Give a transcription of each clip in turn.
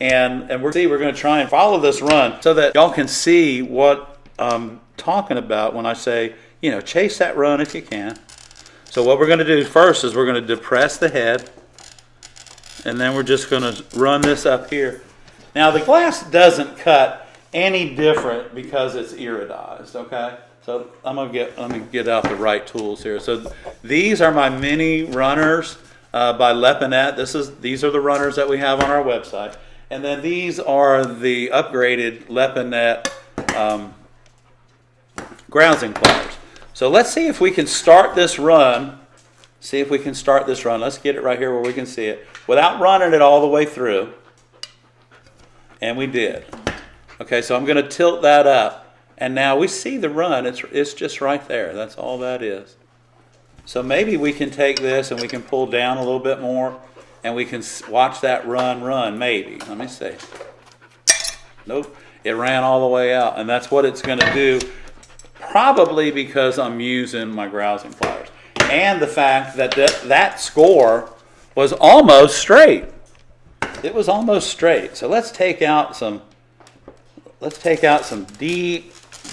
And we're going to try and follow this run so that y'all can see what I'm talking about when I say, you know, chase that run if you can. So what we're going to do first is we're going to depress the head, and then we're just going to run this up here. Now the glass doesn't cut any different because it's iridized, okay? So let me get out the right tools here. So these are my mini runners by Lepinette. These are the runners that we have on our website. And then these are the upgraded Lepinette grousing pliers. So let's see if we can start this run. Let's get it right here where we can see it without running it all the way through. And we did. Okay, so I'm going to tilt that up. And now we see the run. It's just right there. That's all that is. So maybe we can take this and we can pull down a little bit more. And we can watch that run, maybe. Let me see. Nope, it ran all the way out. And that's what it's going to do, probably because I'm using my grousing pliers. And the fact that that score was almost straight. It was almost straight. So let's take out some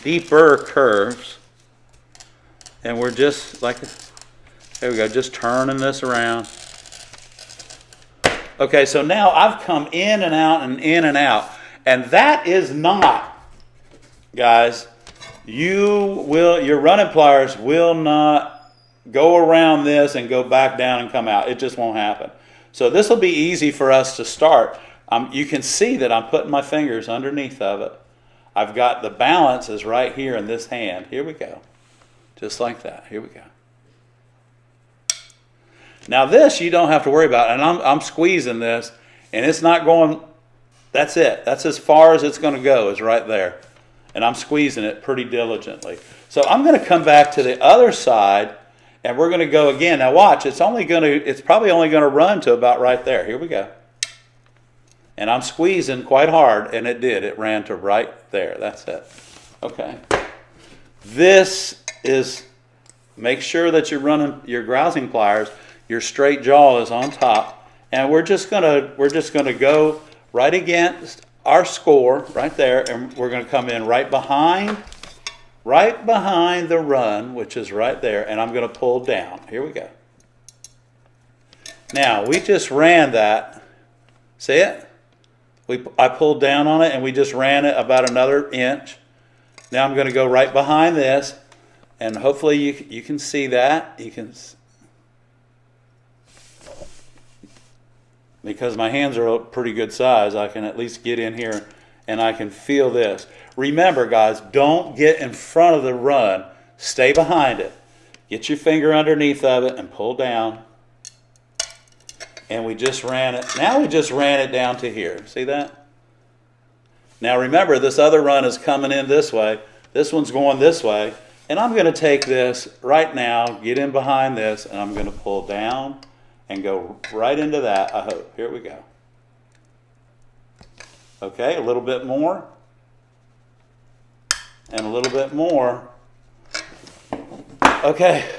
deeper curves. And we're just like, there we go, just turning this around. Okay, so now I've come in and out and in and out. And that is not, guys, your running pliers will not go around this and go back down and come out. It just won't happen. So this will be easy for us to start. You can see that I'm putting my fingers underneath of it. I've got the balance is right here in this hand. Here we go. Just like that. Here we go. Now this you don't have to worry about, and I'm squeezing this, and it's not going, that's it. That's as far as it's going to go, is right there. And I'm squeezing it pretty diligently. So I'm going to come back to the other side, and we're going to go again. Now watch, it's probably only going to run to about right there. Here we go. And I'm squeezing quite hard, and it did. It ran to right there. That's it. Okay. This is, make sure that you're running your grousing pliers. Your straight jaw is on top, and we're just gonna go right against our score right there, and we're gonna come in right behind the run, which is right there, and I'm gonna pull down. Here we go. Now we just ran that. See it? I pulled down on it, and we just ran it about another inch. Now I'm gonna go right behind this, and hopefully you can see that. You can. Because my hands are a pretty good size, I can at least get in here and I can feel this. Remember, guys, don't get in front of the run. Stay behind it. Get your finger underneath of it and pull down. And we just ran it. Now we just ran it down to here. See that? Now remember, this other run is coming in this way. This one's going this way. And I'm going to take this right now, get in behind this, and I'm going to pull down and go right into that, I hope. Here we go. Okay, a little bit more. And a little bit more. Okay,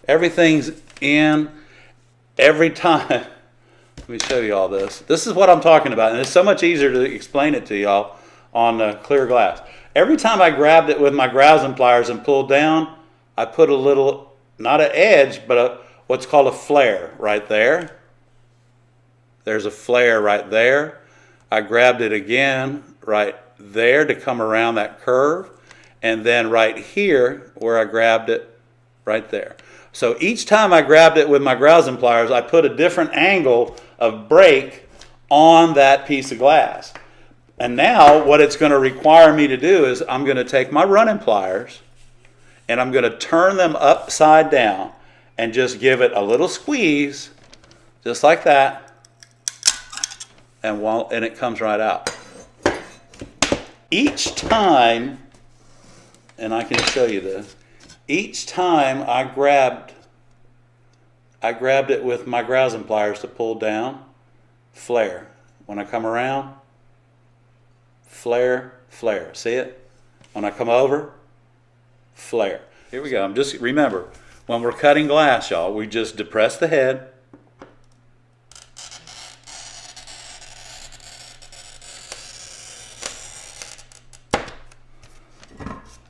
everything's in every time. Let me show you all this. This is what I'm talking about, and it's so much easier to explain it to y'all on clear glass. Every time I grabbed it with my grousing pliers and pulled down, I put a little, not an edge, but what's called a flare right there. There's a flare right there. I grabbed it again right there to come around that curve, and then right here where I grabbed it right there. So each time I grabbed it with my grousing pliers, I put a different angle of break on that piece of glass. And now what it's going to require me to do is I'm going to take my running pliers and I'm going to turn them upside down and just give it a little squeeze, just like that, and it comes right out. Each time, and I can show you this, each time I grabbed it with my grousing pliers to pull down, flare. When I come around, flare, flare. See it? When I come over, flare. Here we go. Remember, when we're cutting glass, y'all, we just depress the head.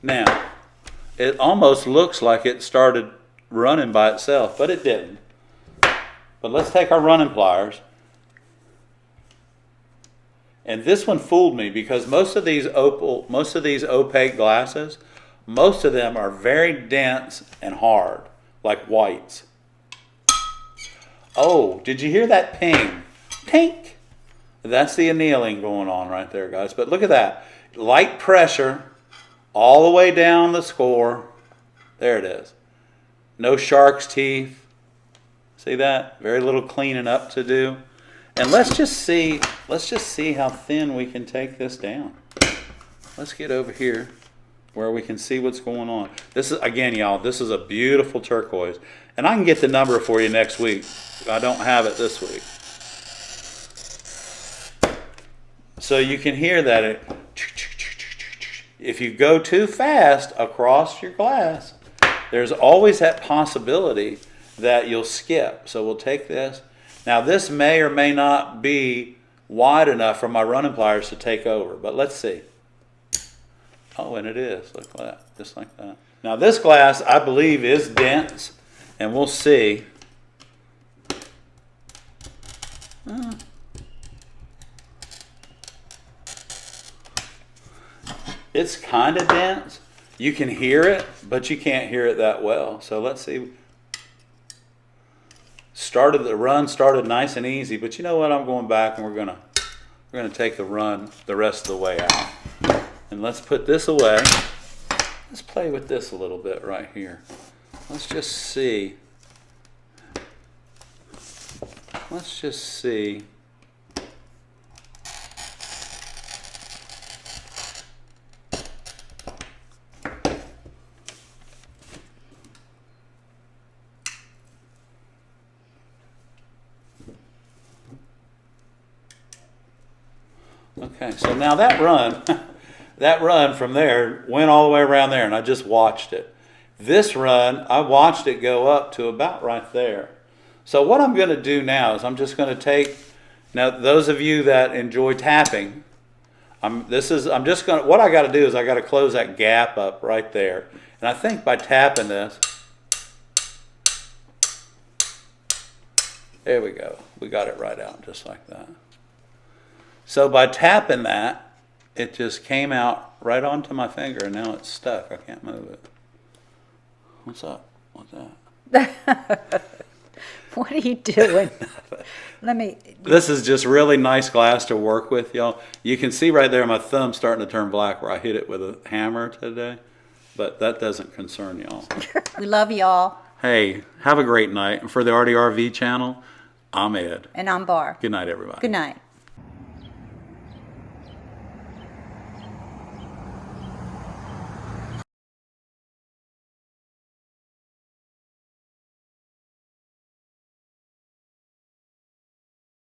Now, it almost looks like it started running by itself, but it didn't. But let's take our running pliers. And this one fooled me because most of these opaque glasses, most of them are very dense and hard, like whites. Oh, did you hear that ping? Tink! That's the annealing going on right there, guys. But look at that. Light pressure all the way down the score. There it is. No shark's teeth. See that? Very little cleaning up to do. And let's just see how thin we can take this down. Let's get over here where we can see what's going on. This is, again, y'all, this is a beautiful turquoise. And I can get the number for you next week. I don't have it this week. So you can hear that if you go too fast across your glass, there's always that possibility that you'll skip. So we'll take this. Now this may or may not be wide enough for my running pliers to take over, but let's see. Oh, and it is. Look at that, just like that. Now this glass, I believe, is dense, and we'll see. It's kind of dense. You can hear it, but you can't hear it that well. So let's see. The run started nice and easy, but you know what? I'm going back and we're gonna take the run the rest of the way out. And let's put this away. Let's play with this a little bit right here. Let's just see. Let's just see. Okay, so now that run from there went all the way around there, and I just watched it. This run, I watched it go up to about right there. So what I'm going to do now is I'm just going to take, now those of you that enjoy tapping, what I got to do is I got to close that gap up right there. And I think by tapping this, there we go. We got it right out just like that. So by tapping that, it just came out right onto my finger, and now it's stuck. I can't move it. What's up? What's that? What are you doing? This is just really nice glass to work with, y'all. You can see right there my thumb's starting to turn black where I hit it with a hammer today, but that doesn't concern y'all. We love y'all. Hey, have a great night. And for the ARTyRV channel, I'm Ed. And I'm Barb. Good night, everybody. Good night.